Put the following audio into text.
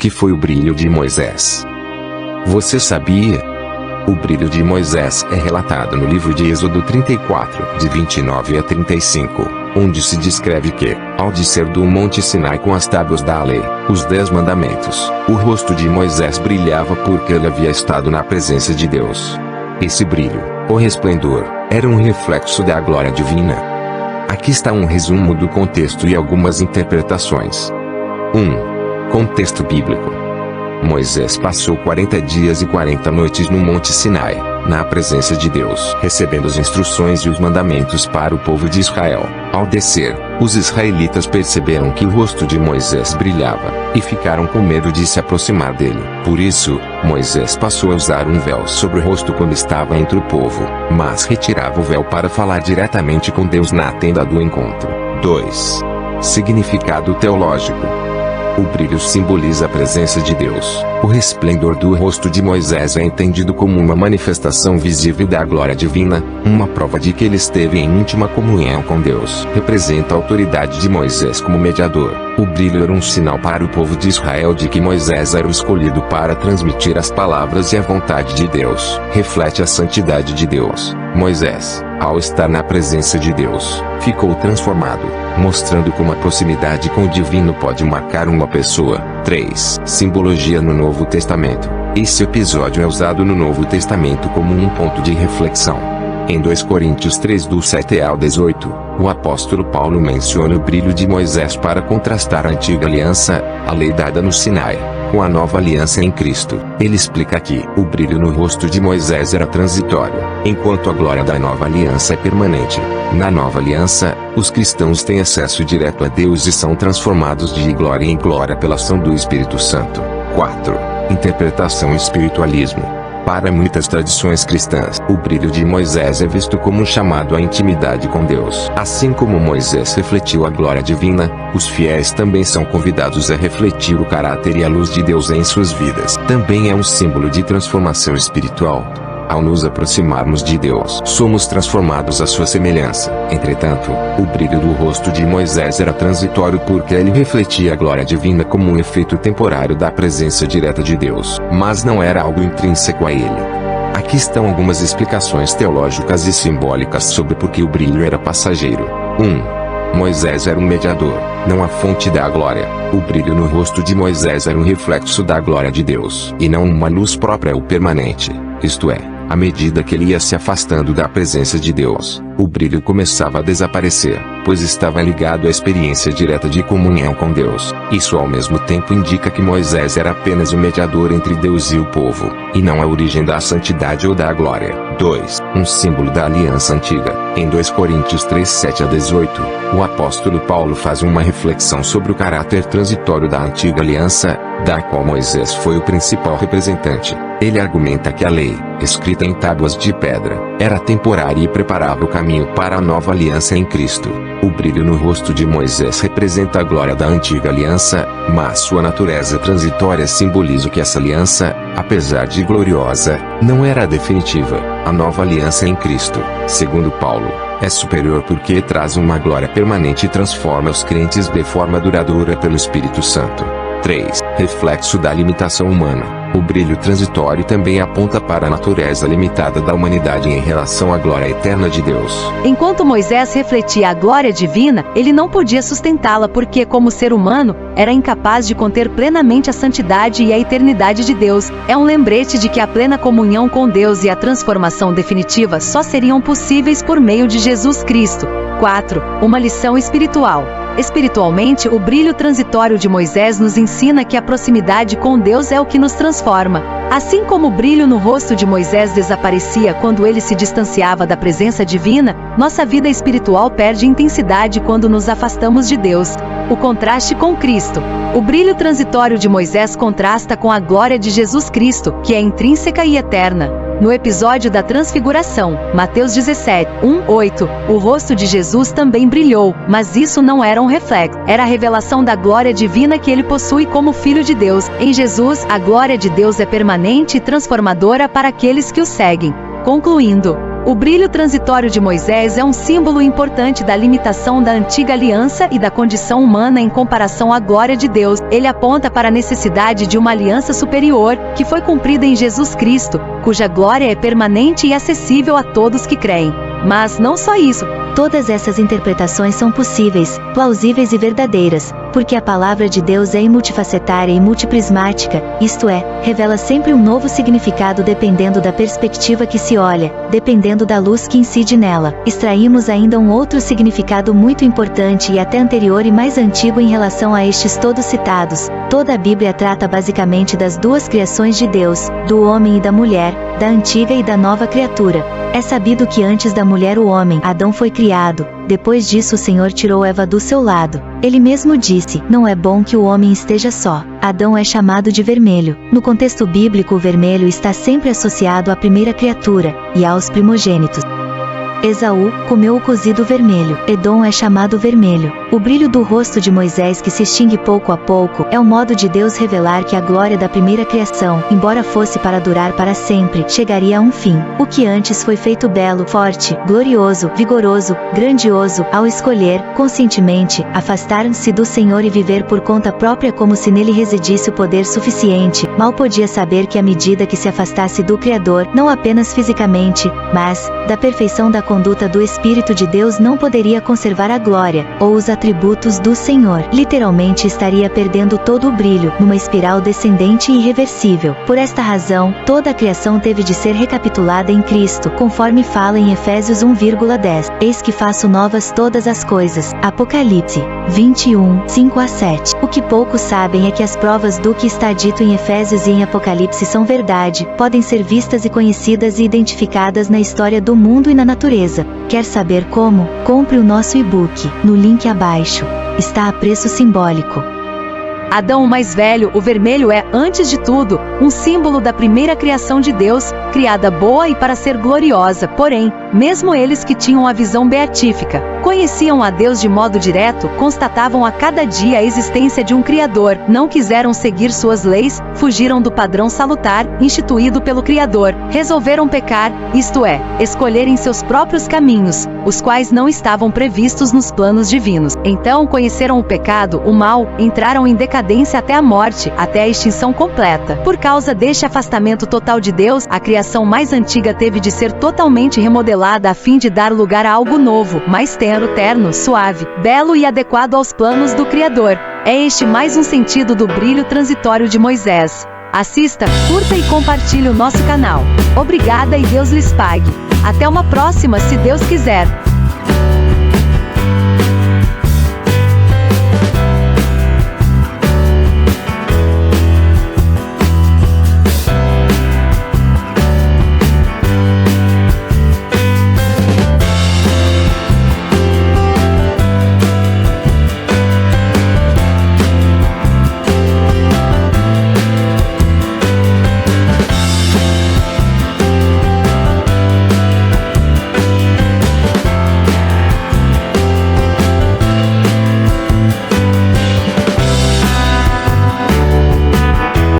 que foi o brilho de Moisés. Você sabia? O brilho de Moisés é relatado no livro de Êxodo 34, de 29 a 35, onde se descreve que, ao descer do Monte Sinai com as tábuas da lei, os 10 mandamentos, o rosto de Moisés brilhava porque ele havia estado na presença de Deus. Esse brilho, ou resplendor, era um reflexo da glória divina. Aqui está um resumo do contexto e algumas interpretações. 1. Contexto bíblico. Moisés passou 40 dias e 40 noites no Monte Sinai, na presença de Deus, recebendo as instruções e os mandamentos para o povo de Israel. Ao descer, os israelitas perceberam que o rosto de Moisés brilhava, e ficaram com medo de se aproximar dele. Por isso, Moisés passou a usar um véu sobre o rosto quando estava entre o povo, mas retirava o véu para falar diretamente com Deus na tenda do encontro. 2. Significado teológico. O brilho simboliza a presença de Deus. O resplendor do rosto de Moisés é entendido como uma manifestação visível da glória divina, uma prova de que ele esteve em íntima comunhão com Deus. Representa a autoridade de Moisés como mediador. O brilho era um sinal para o povo de Israel de que Moisés era o escolhido para transmitir as palavras e a vontade de Deus. Reflete a santidade de Deus. Moisés, ao estar na presença de Deus, ficou transformado, mostrando como a proximidade com o divino pode marcar uma pessoa. 3. Simbologia no Novo Testamento. Esse episódio é usado no Novo Testamento como um ponto de reflexão. Em 2 Coríntios 3 do 7 ao 18, o apóstolo Paulo menciona o brilho de Moisés para contrastar a antiga aliança, a lei dada no Sinai, com a nova aliança em Cristo. Ele explica que o brilho no rosto de Moisés era transitório, enquanto a glória da nova aliança é permanente. Na nova aliança, os cristãos têm acesso direto a Deus e são transformados de glória em glória pela ação do Espírito Santo. 4. Interpretação e espiritualismo. Para muitas tradições cristãs, o brilho de Moisés é visto como um chamado à intimidade com Deus. Assim como Moisés refletiu a glória divina, os fiéis também são convidados a refletir o caráter e a luz de Deus em suas vidas. Também é um símbolo de transformação espiritual. Ao nos aproximarmos de Deus, somos transformados à sua semelhança. Entretanto, o brilho do rosto de Moisés era transitório porque ele refletia a glória divina como um efeito temporário da presença direta de Deus, mas não era algo intrínseco a ele. Aqui estão algumas explicações teológicas e simbólicas sobre por que o brilho era passageiro. 1. Moisés era um mediador, não a fonte da glória. O brilho no rosto de Moisés era um reflexo da glória de Deus, e não uma luz própria ou permanente. Isto é, à medida que ele ia se afastando da presença de Deus, o brilho começava a desaparecer, pois estava ligado à experiência direta de comunhão com Deus. Isso ao mesmo tempo indica que Moisés era apenas o mediador entre Deus e o povo, e não a origem da santidade ou da glória. 2. Um símbolo da aliança antiga. Em 2 Coríntios 3, 7 a 18, o apóstolo Paulo faz uma reflexão sobre o caráter transitório da antiga aliança, da qual Moisés foi o principal representante. Ele argumenta que a lei, escrita em tábuas de pedra, era temporária e preparava o caminho para a nova aliança em Cristo. O brilho no rosto de Moisés representa a glória da antiga aliança, mas sua natureza transitória simboliza que essa aliança, apesar de gloriosa, não era definitiva. A nova aliança em Cristo, segundo Paulo, é superior porque traz uma glória permanente e transforma os crentes de forma duradoura pelo Espírito Santo. 3. Reflexo da limitação humana. O brilho transitório também aponta para a natureza limitada da humanidade em relação à glória eterna de Deus. Enquanto Moisés refletia a glória divina, ele não podia sustentá-la porque, como ser humano, era incapaz de conter plenamente a santidade e a eternidade de Deus. É um lembrete de que a plena comunhão com Deus e a transformação definitiva só seriam possíveis por meio de Jesus Cristo. 4. Uma lição espiritual. Espiritualmente, o brilho transitório de Moisés nos ensina que a proximidade com Deus é o que nos transforma. Assim como o brilho no rosto de Moisés desaparecia quando ele se distanciava da presença divina, nossa vida espiritual perde intensidade quando nos afastamos de Deus. O contraste com Cristo. O brilho transitório de Moisés contrasta com a glória de Jesus Cristo, que é intrínseca e eterna. No episódio da Transfiguração, Mateus 17, 1-8, o rosto de Jesus também brilhou, mas isso não era um reflexo, era a revelação da glória divina que ele possui como Filho de Deus. Em Jesus, a glória de Deus é permanente e transformadora para aqueles que o seguem. Concluindo, O brilho transitório de Moisés é um símbolo importante da limitação da antiga aliança e da condição humana em comparação à glória de Deus. Ele aponta para a necessidade de uma aliança superior, que foi cumprida em Jesus Cristo, cuja glória é permanente e acessível a todos que creem. Mas não só isso. Todas essas interpretações são possíveis, plausíveis e verdadeiras, porque a palavra de Deus é multifacetária e multiprismática, isto é, revela sempre um novo significado dependendo da perspectiva que se olha, dependendo da luz que incide nela. Extraímos ainda um outro significado muito importante e até anterior e mais antigo em relação a estes todos citados. Toda a Bíblia trata basicamente das duas criações de Deus, do homem e da mulher, da antiga e da nova criatura. É sabido que antes da mulher o homem, Adão, foi criado. Depois disso o Senhor tirou Eva do seu lado. Ele mesmo disse: não é bom que o homem esteja só. Adão é chamado de vermelho. No contexto bíblico, o vermelho está sempre associado à primeira criatura e aos primogênitos. Esaú comeu o cozido vermelho. Edom é chamado vermelho. O brilho do rosto de Moisés, que se extingue pouco a pouco, é o modo de Deus revelar que a glória da primeira criação, embora fosse para durar para sempre, chegaria a um fim. O que antes foi feito belo, forte, glorioso, vigoroso, grandioso, ao escolher, conscientemente, afastar-se do Senhor e viver por conta própria como se nele residisse o poder suficiente, mal podia saber que à medida que se afastasse do Criador, não apenas fisicamente, mas da perfeição da conduta do Espírito de Deus, não poderia conservar a glória, ou os atributos do Senhor. Literalmente estaria perdendo todo o brilho, numa espiral descendente e irreversível. Por esta razão, toda a criação teve de ser recapitulada em Cristo, conforme fala em Efésios 1,10. Eis que faço novas todas as coisas. Apocalipse 21, 5-7. O que poucos sabem é que as provas do que está dito em Efésios e em Apocalipse são verdade, podem ser vistas e conhecidas e identificadas na história do mundo e na natureza. Quer saber como? Compre o nosso e-book, no link abaixo. Está a preço simbólico. Adão, o mais velho, o vermelho, é, antes de tudo, um símbolo da primeira criação de Deus, criada boa e para ser gloriosa. Porém, mesmo eles que tinham a visão beatífica, conheciam a Deus de modo direto, constatavam a cada dia a existência de um Criador, não quiseram seguir suas leis, fugiram do padrão salutar, instituído pelo Criador, resolveram pecar, isto é, escolherem seus próprios caminhos, os quais não estavam previstos nos planos divinos. Então conheceram o pecado, o mal, entraram em decadência até a morte, até a extinção completa. Por causa deste afastamento total de Deus, a criação mais antiga teve de ser totalmente remodelada a fim de dar lugar a algo novo, mais tenro, terno, suave, belo e adequado aos planos do Criador. É este mais um sentido do brilho transitório de Moisés. Assista, curta e compartilhe o nosso canal. Obrigada e Deus lhes pague. Até uma próxima, se Deus quiser.